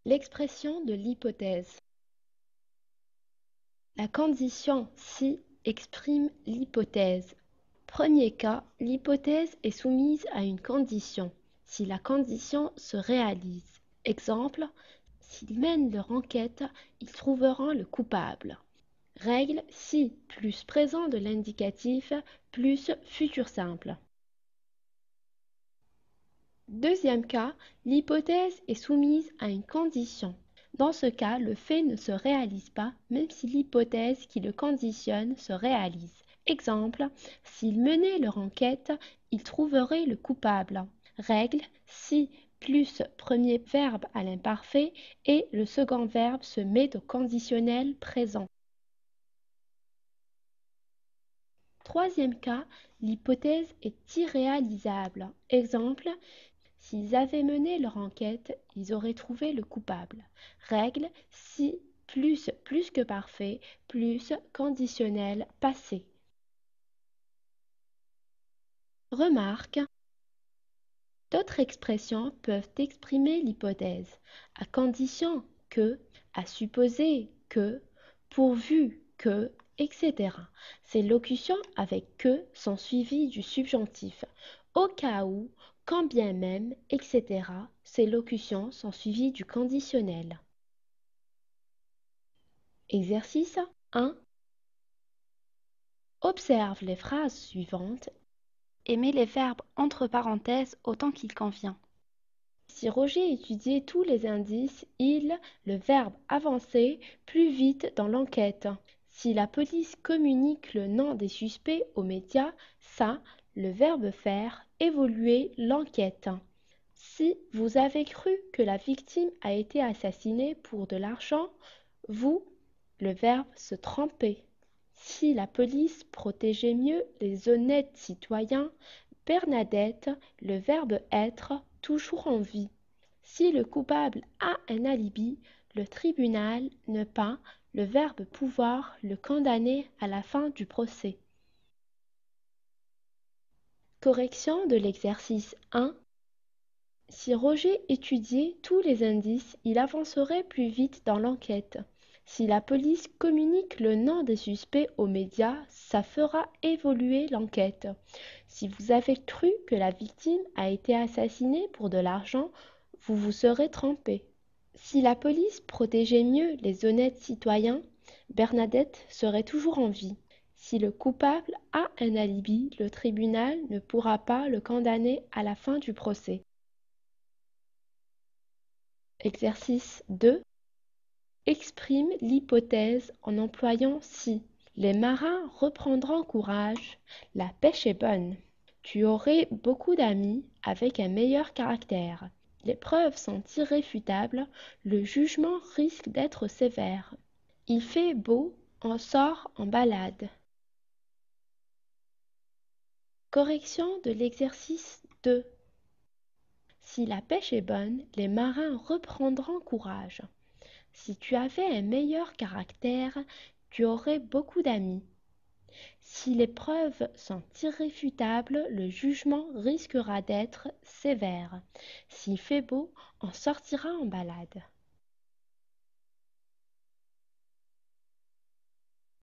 L'expression de l'hypothèse. La condition si exprime l'hypothèse. Premier cas, l'hypothèse est soumise à une condition. Si la condition se réalise. Exemple, s'ils mènent leur enquête, ils trouveront le coupable. Règle si plus présent de l'indicatif plus futur simple. Deuxième cas, l'hypothèse est soumise à une condition. Dans ce cas, le fait ne se réalise pas même si l'hypothèse qui le conditionne se réalise. Exemple, s'ils menaient leur enquête, ils trouveraient le coupable. Règle, si plus premier verbe à l'imparfait et le second verbe se met au conditionnel présent. Troisième cas, l'hypothèse est irréalisable. Exemple, s'ils avaient mené leur enquête, ils auraient trouvé le coupable. Règle, si plus que parfait, plus conditionnel passé. Remarque, d'autres expressions peuvent exprimer l'hypothèse, à condition que, à supposer que, pourvu que, etc. Ces locutions avec que sont suivies du subjonctif. Au cas où, quand bien même, etc. Ces locutions sont suivies du conditionnel. Exercice 1. Observe les phrases suivantes et mets les verbes entre parenthèses autant qu'il convient. Si Roger étudiait tous les indices, le verbe avancer plus vite dans l'enquête. Si la police communique le nom des suspects aux médias, ça, le verbe faire, évoluer l'enquête. Si vous avez cru que la victime a été assassinée pour de l'argent, vous, le verbe se tromper. Si la police protégeait mieux les honnêtes citoyens, Bernadette, le verbe être, toujours en vie. Si le coupable a un alibi, le tribunal ne pas, le verbe pouvoir, le condamner à la fin du procès. Correction de l'exercice 1. Si Roger étudiait tous les indices, il avancerait plus vite dans l'enquête. Si la police communique le nom des suspects aux médias, ça fera évoluer l'enquête. Si vous avez cru que la victime a été assassinée pour de l'argent, vous vous serez trompé. Si la police protégeait mieux les honnêtes citoyens, Bernadette serait toujours en vie. Si le coupable a un alibi, le tribunal ne pourra pas le condamner à la fin du procès. Exercice 2. Exprime l'hypothèse en employant si. Les marins reprendront courage, la pêche est bonne. Tu aurais beaucoup d'amis avec un meilleur caractère. Les preuves sont irréfutables, le jugement risque d'être sévère. Il fait beau, on sort en balade. Correction de l'exercice 2. Si la pêche est bonne, les marins reprendront courage. Si tu avais un meilleur caractère, tu aurais beaucoup d'amis. Si les preuves sont irréfutables, le jugement risquera d'être sévère. S'il fait beau, on sortira en balade.